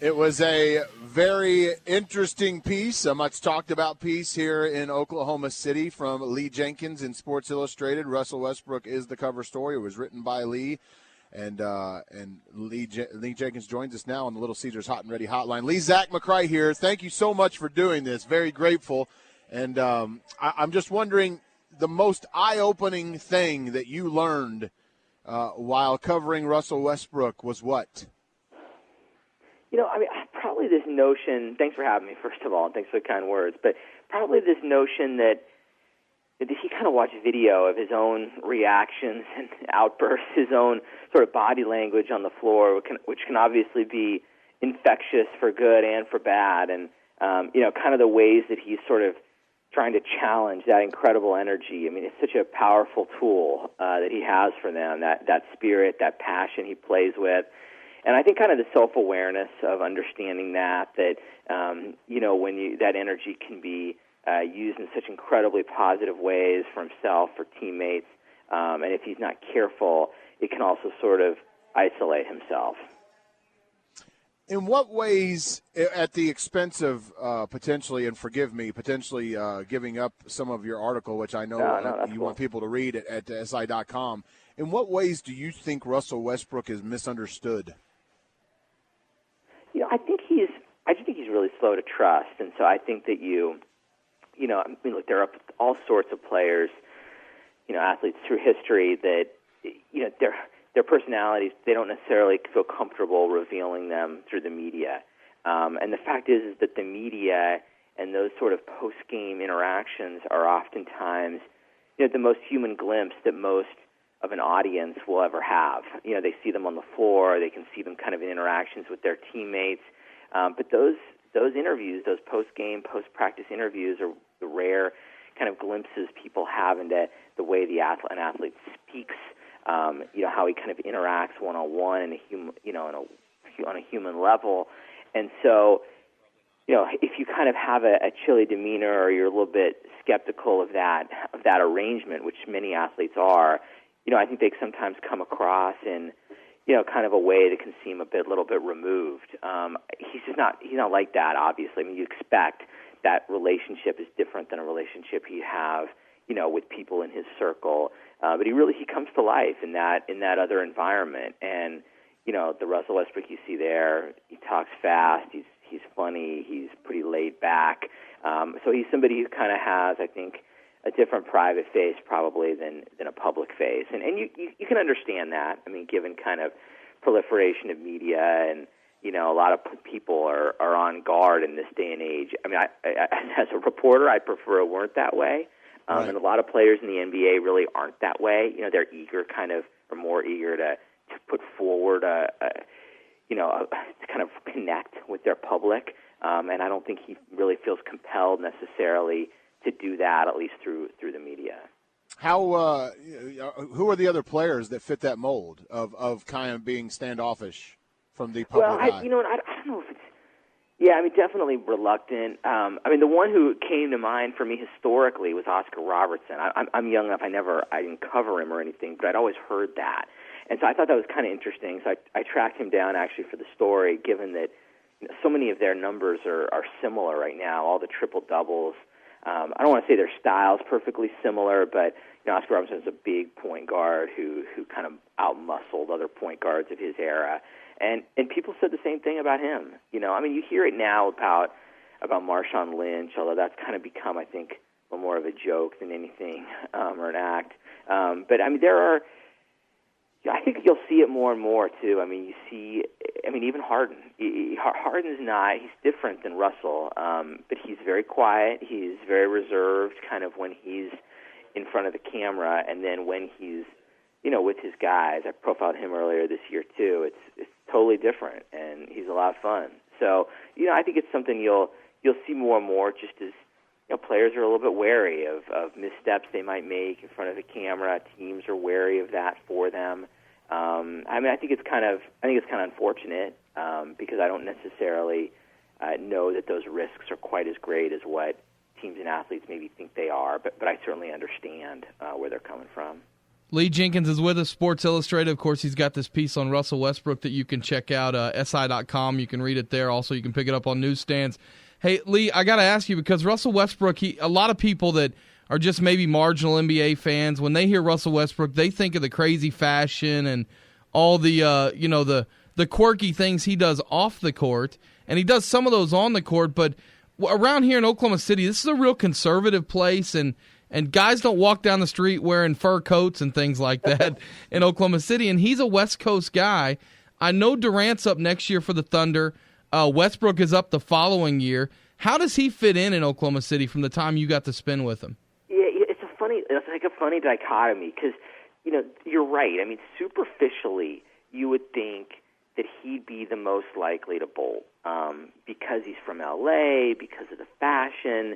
It was a very interesting piece, a much talked about piece here in Oklahoma City from Lee Jenkins in Sports Illustrated. Russell Westbrook is the cover story. It was written by Lee, and Lee Jenkins joins us now on the Little Caesars Hot and Ready Hotline. Lee, Zach McCrite here. Thank you so much for doing this. Very grateful. And I'm just wondering, the most eye-opening thing that you learned while covering Russell Westbrook was what? Probably this notion, thanks for having me, first of all, and thanks for the kind words, but probably this notion that he kind of watched video of his own reactions and outbursts, his own sort of body language on the floor, which can obviously be infectious for good and for bad, and, kind of the ways that he's sort of trying to challenge that incredible energy. I mean, it's such a powerful tool that he has for them, that spirit, that passion he plays with. And I think kind of the self-awareness of understanding that when that energy can be used in such incredibly positive ways for himself, for teammates, and if he's not careful, it can also sort of isolate himself. In what ways, at the expense of potentially giving up some of your article, which I know you want people to read at SI.com, in what ways do you think Russell Westbrook is misunderstood? I just think he's really slow to trust, and so I think that look, there are all sorts of players, athletes through history that, their personalities, they don't necessarily feel comfortable revealing them through the media, and the fact is that the media and those sort of post-game interactions are oftentimes, the most human glimpse that most of an audience will ever have. They see them on the floor, they can see them kind of in interactions with their teammates, but those interviews, those post-game, post-practice interviews are the rare kind of glimpses people have into the way an athlete speaks, how he kind of interacts one-on-one on a human level. And so, if you kind of have a chilly demeanor or you're a little bit skeptical of that arrangement, which many athletes are, I think they sometimes come across in, kind of a way that can seem a little bit removed. He's not like that, obviously. I mean, you expect that relationship is different than a relationship he'd have, with people in his circle. But he comes to life in that other environment. And, the Russell Westbrook you see there, he talks fast, he's funny, he's pretty laid back. So he's somebody who kind of has, I think, a different private face probably than a public face. And you can understand that. I mean, given kind of proliferation of media and, a lot of people are on guard in this day and age. I mean, I as a reporter, I prefer it weren't that way. Right. And a lot of players in the NBA really aren't that way. They're more eager to put forward to kind of connect with their public. And I don't think he really feels compelled necessarily to do that, at least through the media. How? Who are the other players that fit that mold of kind of being standoffish from the public eye? I don't know if it's. Yeah, I mean, definitely reluctant. The one who came to mind for me historically was Oscar Robertson. I'm young enough; I didn't cover him or anything, but I'd always heard that, and so I thought that was kind of interesting. So I tracked him down actually for the story, given that so many of their numbers are similar right now. All the triple doubles. I don't want to say their styles perfectly similar, but Oscar Robertson is a big point guard who kind of out-muscled other point guards of his era. And people said the same thing about him. You hear it now about Marshawn Lynch, although that's kind of become, I think, a little more of a joke than anything or an act. But there are. I think you'll see it more and more too. You see. Even Harden. Harden's not. He's different than Russell, but he's very quiet. He's very reserved, kind of when he's in front of the camera, and then when he's, with his guys. I profiled him earlier this year too. It's totally different, and he's a lot of fun. So, I think it's something you'll see more and more, just as players are a little bit wary of missteps they might make in front of the camera. Teams are wary of that for them. I think it's kind of unfortunate because I don't necessarily know that those risks are quite as great as what teams and athletes maybe think they are. But I certainly understand where they're coming from. Lee Jenkins is with us, Sports Illustrated. Of course, he's got this piece on Russell Westbrook that you can check out, si.com. You can read it there. Also, you can pick it up on newsstands. Hey, Lee, I got to ask you, because Russell Westbrook, a lot of people that are just maybe marginal NBA fans, when they hear Russell Westbrook, they think of the crazy fashion and all the, the quirky things he does off the court. And he does some of those on the court, but around here in Oklahoma City, this is a real conservative place, and guys don't walk down the street wearing fur coats and things like that in Oklahoma City, and he's a West Coast guy. I know Durant's up next year for the Thunder. Westbrook is up the following year. How does he fit in Oklahoma City from the time you got to spend with him? Yeah, it's like a funny dichotomy because, you're right. I mean, superficially, you would think that he'd be the most likely to bolt because he's from L.A., because of the fashion.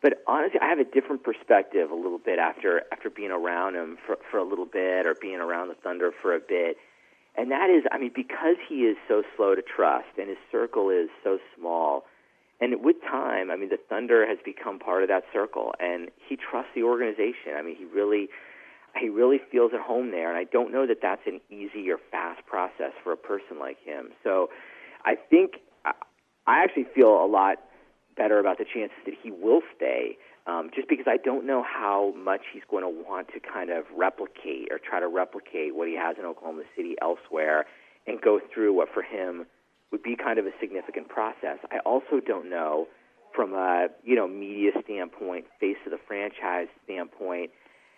But honestly, I have a different perspective a little bit after being around him for a little bit or being around the Thunder for a bit. And that is, because he is so slow to trust and his circle is so small, and with time, the Thunder has become part of that circle, and he trusts the organization. He really feels at home there, and I don't know that that's an easy or fast process for a person like him. So I think I actually feel a lot better about the chances that he will stay, just because I don't know how much he's going to want to kind of replicate or try to replicate what he has in Oklahoma City elsewhere and go through what for him would be kind of a significant process. I also don't know from a media standpoint, face of the franchise standpoint,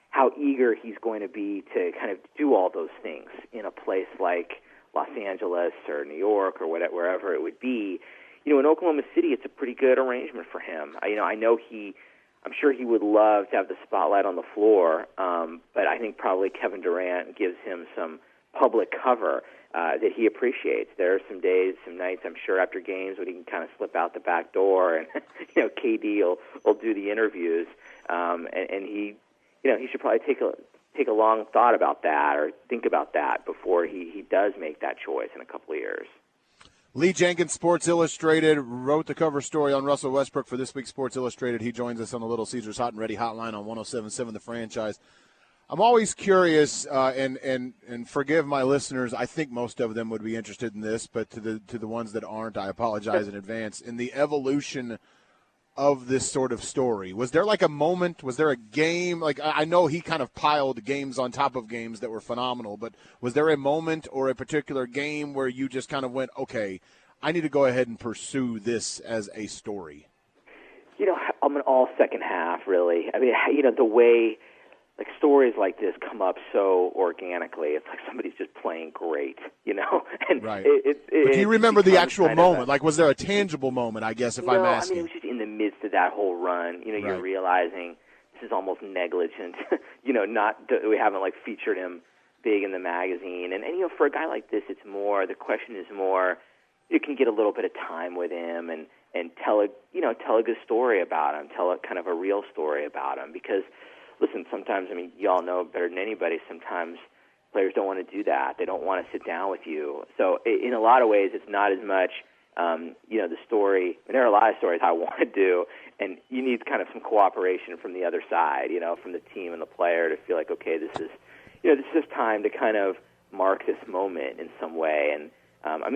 how eager he's going to be to kind of do all those things in a place like Los Angeles or New York or wherever it would be. In Oklahoma City, it's a pretty good arrangement for him. I'm sure he would love to have the spotlight on the floor, but I think probably Kevin Durant gives him some public cover that he appreciates. There are some days, some nights, I'm sure, after games when he can kind of slip out the back door, and KD will do the interviews, and he should probably take a long thought about that or think about that before he does make that choice in a couple of years. Lee Jenkins, Sports Illustrated, wrote the cover story on Russell Westbrook for this week's Sports Illustrated. He joins us on the Little Caesars Hot and Ready hotline on 107.7 The Franchise. I'm always curious, and forgive my listeners, I think most of them would be interested in this, but to the ones that aren't, I apologize in advance. In the evolution of this sort of story, was there like a moment, was there a game, like I know he kind of piled games on top of games that were phenomenal, but was there a moment or a particular game where you just kind of went, okay, I need to go ahead and pursue this as a story? I'm an all second half, really. The way like stories like this come up so organically, it's like somebody's just playing great, And right. But do you remember the actual moment? Like, was there a tangible moment, I guess, if I'm asking? It was just in the midst of that whole run. You're right. Realizing this is almost negligent. Not that we haven't like featured him big in the magazine. And for a guy like this, it's more. The question is more. You can get a little bit of time with him and tell a good story about him. Tell a kind of a real story about him because. Listen, sometimes, you all know better than anybody, sometimes players don't want to do that. They don't want to sit down with you. So in a lot of ways, it's not as much, the story. And there are a lot of stories I want to do, and you need kind of some cooperation from the other side, from the team and the player to feel like, okay, this is time to kind of mark this moment in some way. And,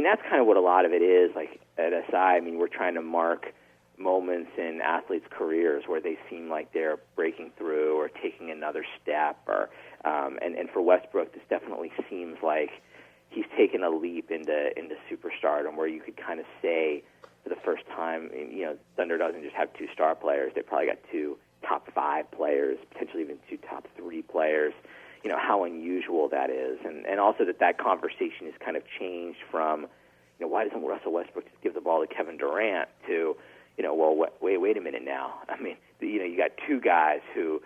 that's kind of what a lot of it is. Like at SI, we're trying to mark moments in athletes' careers where they seem like they're breaking through or taking another step, or and for Westbrook, this definitely seems like he's taken a leap into superstardom, where you could kind of say for the first time, Thunder doesn't just have two star players; they probably got two top 5 players, potentially even two top 3 players. How unusual that is, and also that conversation has kind of changed from, why doesn't Russell Westbrook just give the ball to Kevin Durant to wait a minute now. You got two guys who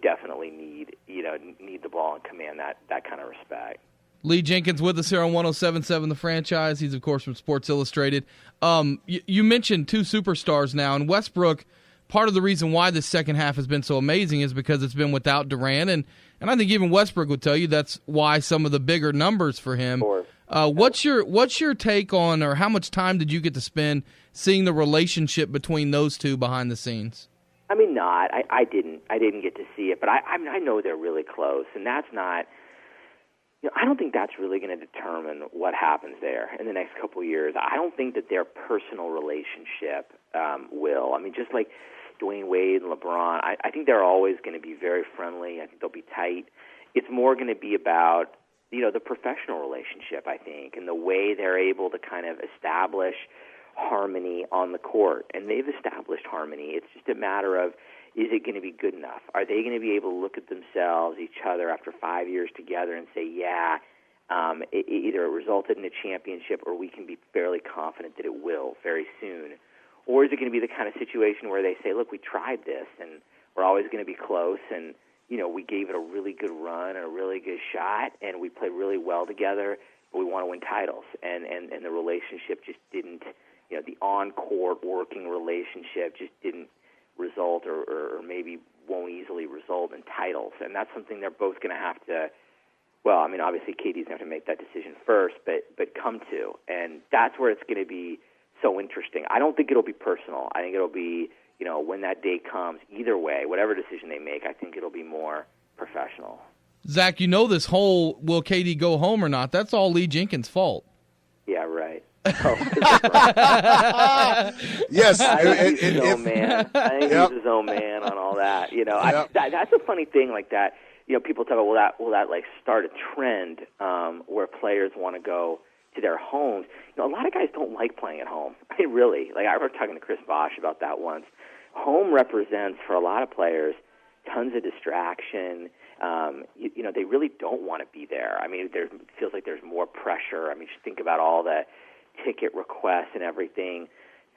definitely need the ball and command that kind of respect. Lee Jenkins with us here on 107.7 The Franchise. He's, of course, from Sports Illustrated. You mentioned two superstars now, and Westbrook, part of the reason why this second half has been so amazing is because it's been without Durant, and I think even Westbrook would tell you that's why some of the bigger numbers for him. What's your take on, or how much time did you get to spend seeing the relationship between those two behind the scenes? not. I didn't get to see it, but I know they're really close, and that's not. I don't think that's really going to determine what happens there in the next couple of years. I don't think that their personal relationship will. I mean, just like Dwayne Wade and LeBron, I think they're always going to be very friendly. I think they'll be tight. It's more going to be about, the professional relationship, I think, and the way they're able to kind of establish harmony on the court. And they've established harmony. It's just a matter of, is it going to be good enough? Are they going to be able to look at themselves, each other, after 5 years together and say, either it resulted in a championship or we can be fairly confident that it will very soon? Or is it going to be the kind of situation where they say, look, we tried this and we're always going to be close and, we gave it a really good run and a really good shot and we played really well together, but we want to win titles. And the relationship just didn't, the on-court working relationship just didn't result or maybe won't easily result in titles. And that's something they're both going to have to, obviously KD's going to have to make that decision first, but come to. And that's where it's going to be so interesting. I don't think it'll be personal. I think it'll be, when that day comes, either way, whatever decision they make, I think it'll be more professional. Zach, this whole will KD go home or not, that's all Lee Jenkins' fault. Yeah, right. Yes, I think he's his own man. I think he's his own man on all that. That's a funny thing like that. People talk about will that like start a trend where players want to go to their homes. A lot of guys don't like playing at home. I mean, really. Like I remember talking to Chris Bosh about that once. Home represents for a lot of players tons of distraction. They really don't want to be there. I mean, it feels like there's more pressure. I mean, just think about all the ticket requests and everything.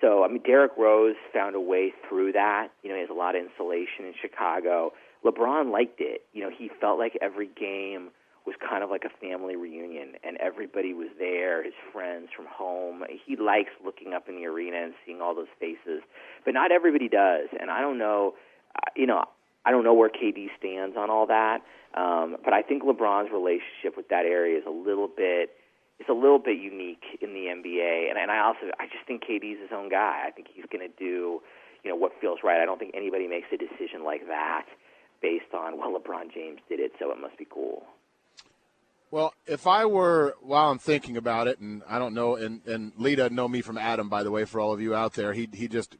So, Derrick Rose found a way through that. He has a lot of insulation in Chicago. LeBron liked it. He felt like every game was kind of like a family reunion, and everybody was there, his friends from home. He likes looking up in the arena and seeing all those faces, but not everybody does. And I don't know, I don't know where KD stands on all that, but I think LeBron's relationship with that area is a little bit unique in the NBA, and I just think KD's his own guy. I think he's going to do, what feels right. I don't think anybody makes a decision like that based on, LeBron James did it, so it must be cool. Well, if I were, while I'm thinking about it, and I don't know, and Lee doesn't know me from Adam, by the way, for all of you out there, he just,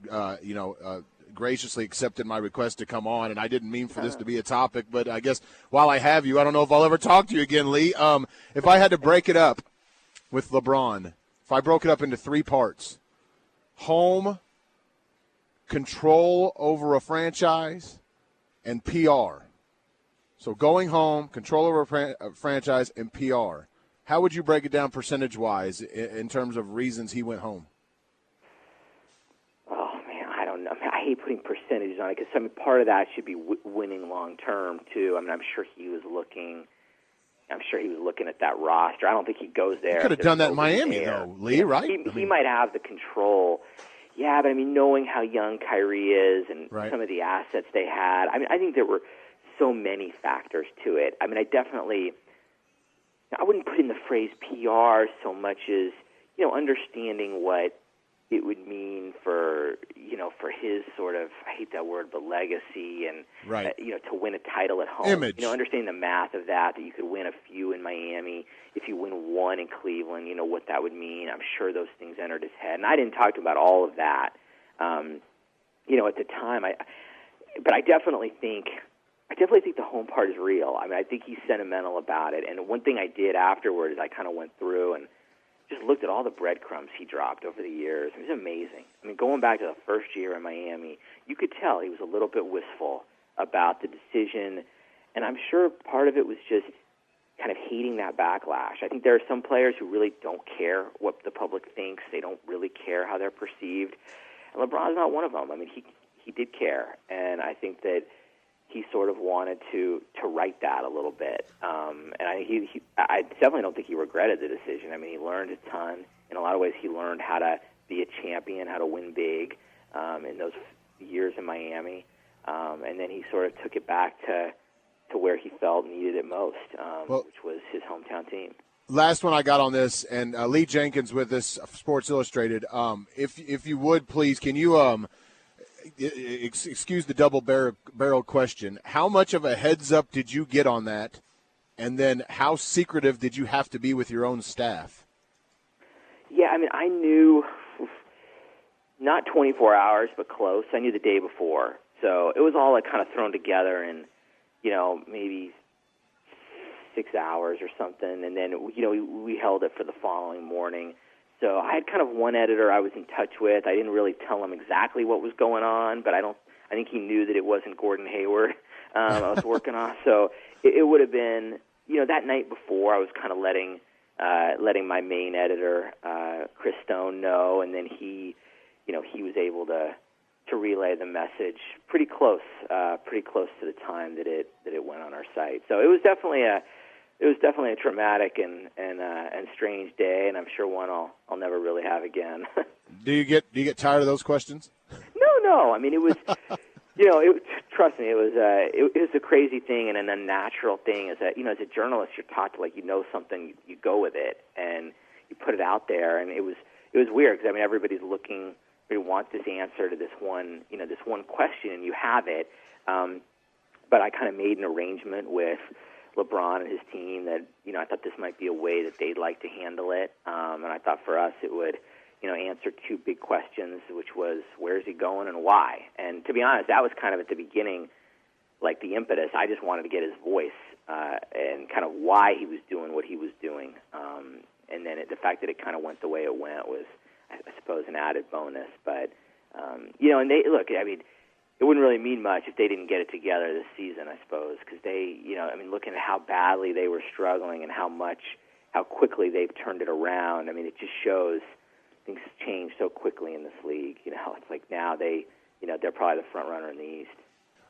graciously accepted my request to come on, and I didn't mean for this to be a topic, but I guess while I have you, I don't know if I'll ever talk to you again, Lee. If I had to break it up with LeBron, if I broke it up into 3 parts, home, control over a franchise, and PR. So going home, control over a franchise, and PR. How would you break it down percentage-wise in terms of reasons he went home? Oh, man, I don't know. I hate putting percentages on it because part of that should be winning long-term, too. I'm sure he was looking at that roster. I don't think he goes there. He could have done that in Miami, though, Lee, right? He might have the control. Yeah, but, knowing how young Kyrie is and some of the assets they had, I think there were so many factors to it. I wouldn't put in the phrase PR so much as, understanding what it would mean for his sort of, I hate that word, but legacy and, to win a title at home. Image. Understanding the math of that you could win a few in Miami. If you win one in Cleveland, what that would mean. I'm sure those things entered his head. And I didn't talk to him about all of that, at the time. But I definitely think the home part is real. I think he's sentimental about it. And one thing I did afterward is I kind of went through and just looked at all the breadcrumbs he dropped over the years. It was amazing. Going back to the first year in Miami, you could tell he was a little bit wistful about the decision. And I'm sure part of it was just kind of hating that backlash. I think there are some players who really don't care what the public thinks. They don't really care how they're perceived. And LeBron's not one of them. He did care. And I think that he sort of wanted to right that a little bit. And I definitely don't think he regretted the decision. He learned a ton. In a lot of ways, he learned how to be a champion, how to win big in those years in Miami. And then he sort of took it back to where he felt needed it most, which was his hometown team. Last one I got on this, and Lee Jenkins with us, Sports Illustrated. If you would, please, can you excuse the double barrel question, how much of a heads up did you get on that? And then how secretive did you have to be with your own staff? Yeah, I mean, I knew not 24 hours, but close. I knew the day before. So it was all like kind of thrown together in, maybe 6 hours or something. And then, we held it for the following morning. So I had kind of one editor I was in touch with. I didn't really tell him exactly what was going on, but I think he knew that it wasn't Gordon Hayward I was working on. So it would have been, that night before I was kind of letting my main editor, Chris Stone, know, and then he was able to relay the message pretty close to the time that it went on our site. So it was definitely a traumatic and strange day, and I'm sure one I'll never really have again. Do you get tired of those questions? No. I mean, it was, trust me, it was a crazy thing and an unnatural thing. Is that as a journalist, you're taught to something, you go with it and you put it out there, and it was weird because everybody's looking. We want this answer to this one question, and you have it. But I kind of made an arrangement with LeBron and his team that, I thought this might be a way that they'd like to handle it. And I thought for us it would, answer two big questions, which was where's he going and why. And to be honest, that was kind of at the beginning, like the impetus. I just wanted to get his voice and kind of why he was doing what he was doing. And then the fact that it kind of went the way it went was, I suppose, an added bonus. But, and they, look, I mean, it wouldn't really mean much if they didn't get it together this season, I suppose, because they, looking at how badly they were struggling and how quickly they've turned it around, I mean, it just shows things change so quickly in this league. It's like now they're probably the front runner in the East.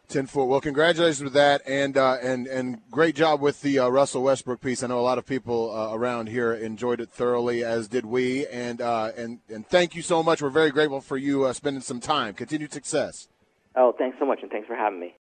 10-foot. Well, congratulations with that, and great job with the Russell Westbrook piece. I know a lot of people around here enjoyed it thoroughly, as did we. And thank you so much. We're very grateful for you spending some time. Continued success. Oh, thanks so much, and thanks for having me.